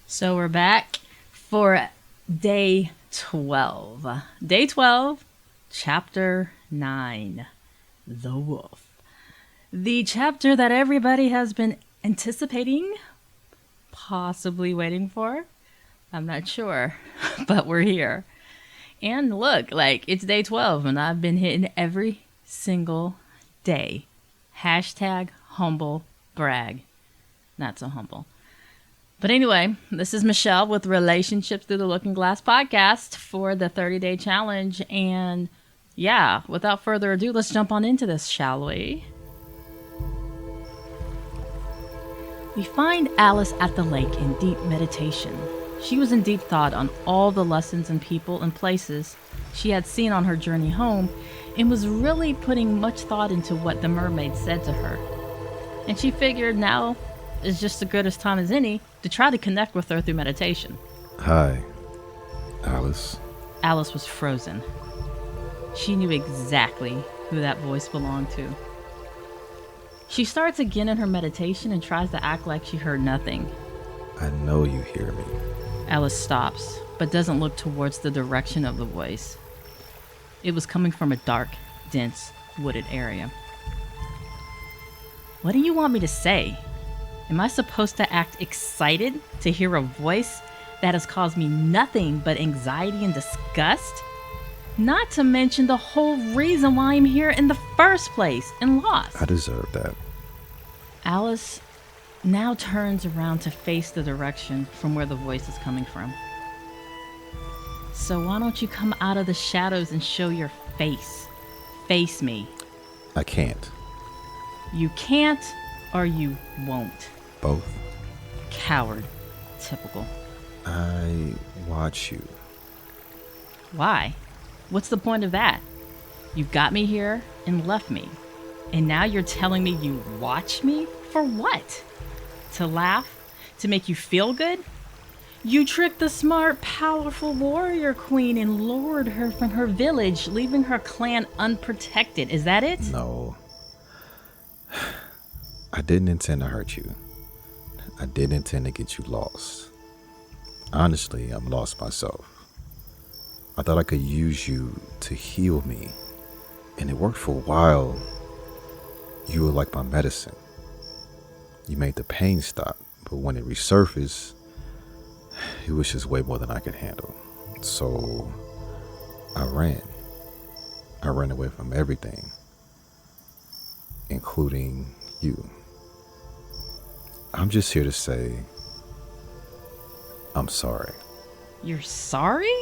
So we're back for day 12. Day 12, chapter 9, The Wolf. The chapter that everybody has been anticipating, possibly waiting for. I'm not sure, but we're here. And look, it's day 12 and I've been hitting every single day. Hashtag humble brag. Not so humble. But anyway, this is Michelle with Relationships Through the Looking Glass podcast for the 30-day challenge. And yeah, without further ado, let's jump on into this, shall we? We find Alice at the lake in deep meditation. She was in deep thought on all the lessons and people and places she had seen on her journey home and was really putting much thought into what the mermaid said to her. And she figured now is just as good as time as any to try to connect with her through meditation. Hi, Alice. Alice was frozen. She knew exactly who that voice belonged to. She starts again in her meditation and tries to act like she heard nothing. I know you hear me. Alice stops, but doesn't look towards the direction of the voice. It was coming from a dark, dense, wooded area. What do you want me to say? Am I supposed to act excited to hear a voice that has caused me nothing but anxiety and disgust? Not to mention the whole reason why I'm here in the first place and lost. I deserve that. Alice now turns around to face the direction from where the voice is coming from. So why don't you come out of the shadows and show your face? Face me. I can't. You can't or you won't. Both. Coward. Typical. I watch you. Why? What's the point of that? You got me here and left me. And now you're telling me you watch me? For what? To laugh? To make you feel good? You tricked the smart, powerful warrior queen and lured her from her village, leaving her clan unprotected. Is that it? No. I didn't intend to hurt you. I didn't intend to get you lost. Honestly, I'm lost myself. I thought I could use you to heal me, and it worked for a while. You were like my medicine. You made the pain stop, but when it resurfaced, it was just way more than I could handle. So I ran. I ran away from everything, including you. I'm just here to say, I'm sorry. You're sorry?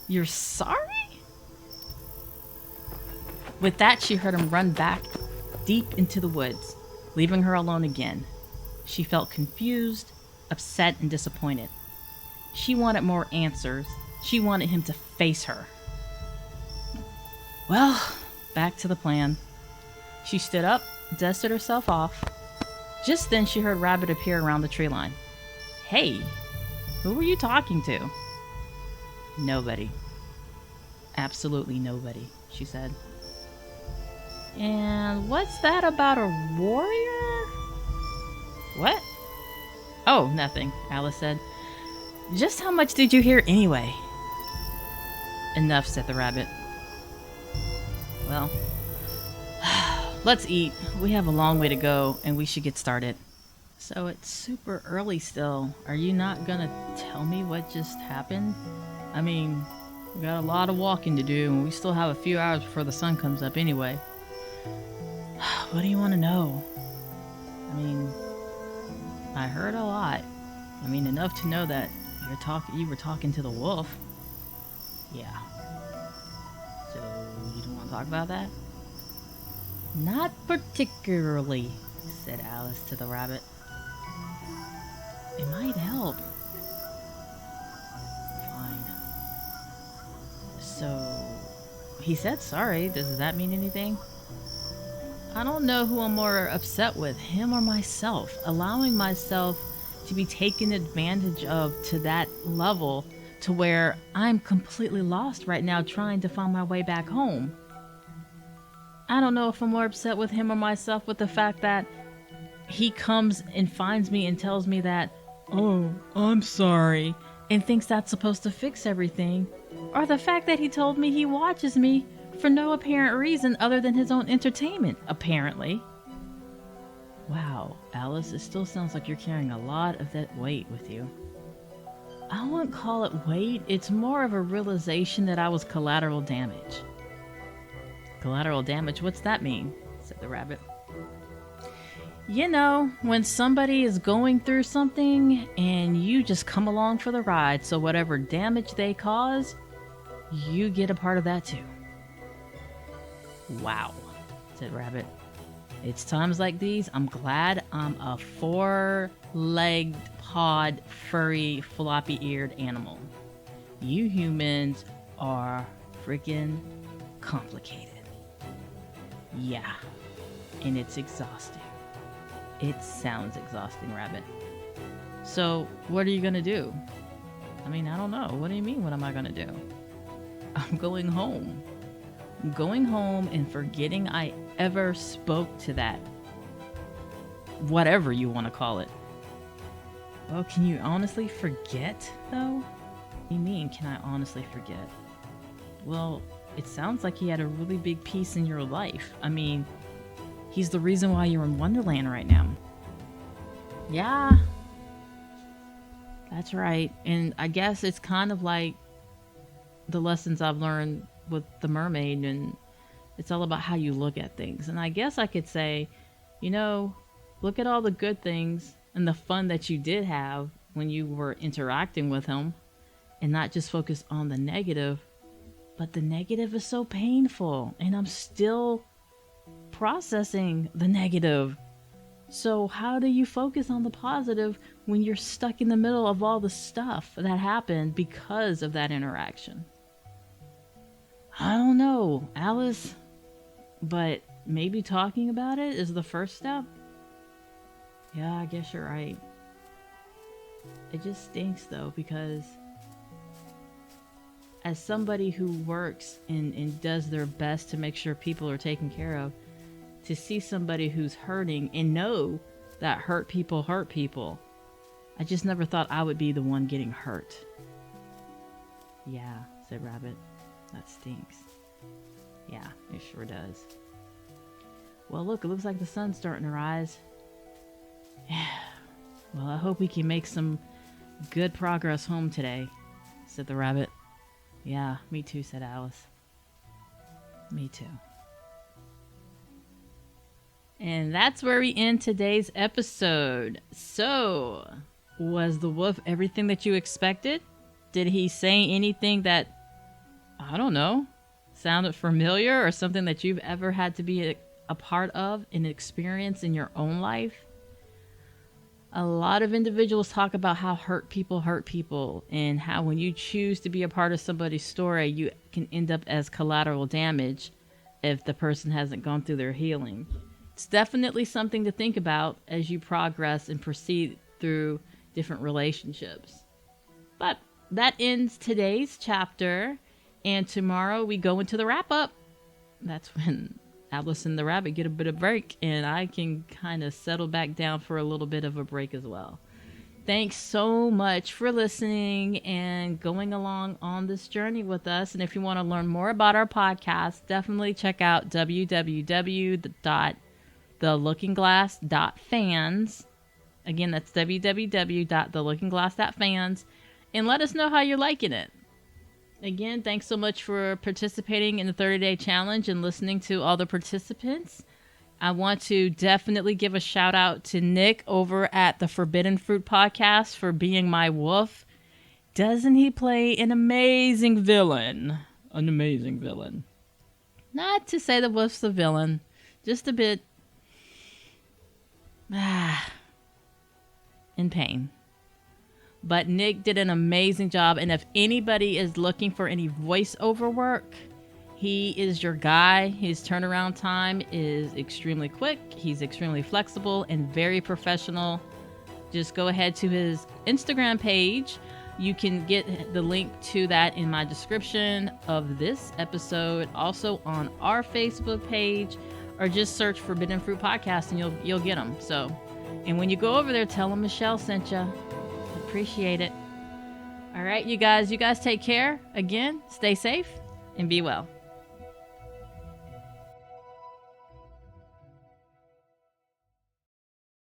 You're sorry? With that, she heard him run back deep into the woods, leaving her alone again. She felt confused, upset, and disappointed. She wanted more answers. She wanted him to face her. Well, back to the plan. She stood up, dusted herself off. Just then she heard Rabbit appear around the tree line. Hey, who were you talking to? Nobody. Absolutely nobody, she said. And what's that about a warrior? What? Oh, nothing, Alice said. Just how much did you hear anyway? Enough, said the rabbit. Well, let's eat. We have a long way to go, and we should get started. So it's super early still. Are you not gonna tell me what just happened? I mean, we got a lot of walking to do, and we still have a few hours before the sun comes up anyway. What do you want to know? I mean, I heard a lot. I mean, enough to know that you were talking to the wolf. Yeah. So, you don't want to talk about that? Not particularly, said Alice to the rabbit. It might help. Fine. So, he said sorry. Does that mean anything? I don't know who I'm more upset with, him or myself. Allowing myself to be taken advantage of to that level to where I'm completely lost right now trying to find my way back home. I don't know if I'm more upset with him or myself with the fact that he comes and finds me and tells me that "Oh, I'm sorry," and thinks that's supposed to fix everything, or the fact that he told me he watches me for no apparent reason other than his own entertainment, apparently. Wow, Alice, it still sounds like you're carrying a lot of that weight with you. I wouldn't call it weight, it's more of a realization that I was collateral damage. Collateral damage? What's that mean? Said the rabbit. You know, when somebody is going through something and you just come along for the ride, so whatever damage they cause, you get a part of that too. Wow, said Rabbit. It's times like these, I'm glad I'm a four-legged, pawed, furry, floppy-eared animal. You humans are freaking complicated. Yeah, and it's exhausting. It sounds exhausting, Rabbit. So, what are you gonna do? I mean, I don't know. What do you mean, what am I gonna do? I'm going home. I'm going home and forgetting I ever spoke to that. Whatever you want to call it. Well, can you honestly forget, though? What do you mean, can I honestly forget? Well, it sounds like he had a really big piece in your life. I mean, he's the reason why you're in Wonderland right now. Yeah. That's right. And I guess it's kind of like the lessons I've learned with the mermaid, and it's all about how you look at things. And I guess I could say, you know, look at all the good things and the fun that you did have when you were interacting with him, and not just focus on the negative. But the negative is so painful, and I'm still processing the negative. So how do you focus on the positive when you're stuck in the middle of all the stuff that happened because of that interaction? I don't know, Alice, but maybe talking about it is the first step? Yeah, I guess you're right. It just stinks though, because as somebody who works and does their best to make sure people are taken care of, to see somebody who's hurting and know that hurt people, I just never thought I would be the one getting hurt. Yeah, said Rabbit. That stinks. Yeah, it sure does. Well, look, it looks like the sun's starting to rise. Well, I hope we can make some good progress home today, said the rabbit. Yeah, me too, said Alice. Me too. And that's where we end today's episode. So, was the wolf everything that you expected? Did he say anything that, I don't know, sounded familiar, or something that you've ever had to be a part of, an experience in your own life? A lot of individuals talk about how hurt people, and how when you choose to be a part of somebody's story, you can end up as collateral damage if the person hasn't gone through their healing. It's definitely something to think about as you progress and proceed through different relationships. But that ends today's chapter, and tomorrow we go into the wrap-up. That's when Alice and the rabbit get a bit of break, and I can kind of settle back down for a little bit of a break as well. Thanks so much for listening and going along on this journey with us. And if you want to learn more about our podcast, definitely check out www.thelookingglass.fans. Again, that's www.thelookingglass.fans, and let us know how you're liking it. Again, thanks so much for participating in the 30-day challenge and listening to all the participants. I want to definitely give a shout out to Nick over at the Forbidden Fruit podcast for being my wolf. Doesn't he play an amazing villain? An amazing villain. Not to say the wolf's the villain, just a bit in pain. But Nick did an amazing job, and if anybody is looking for any voiceover work, he is your guy. His turnaround time is extremely quick. He's extremely flexible and very professional. Just go ahead to his Instagram page. You can get the link to that in my description of this episode. Also on our Facebook page, or just search Forbidden Fruit Podcast and you'll get them. So, and when you go over there, tell them Michelle sent you. appreciate it. All right, you guys take care. Again, stay safe and be well.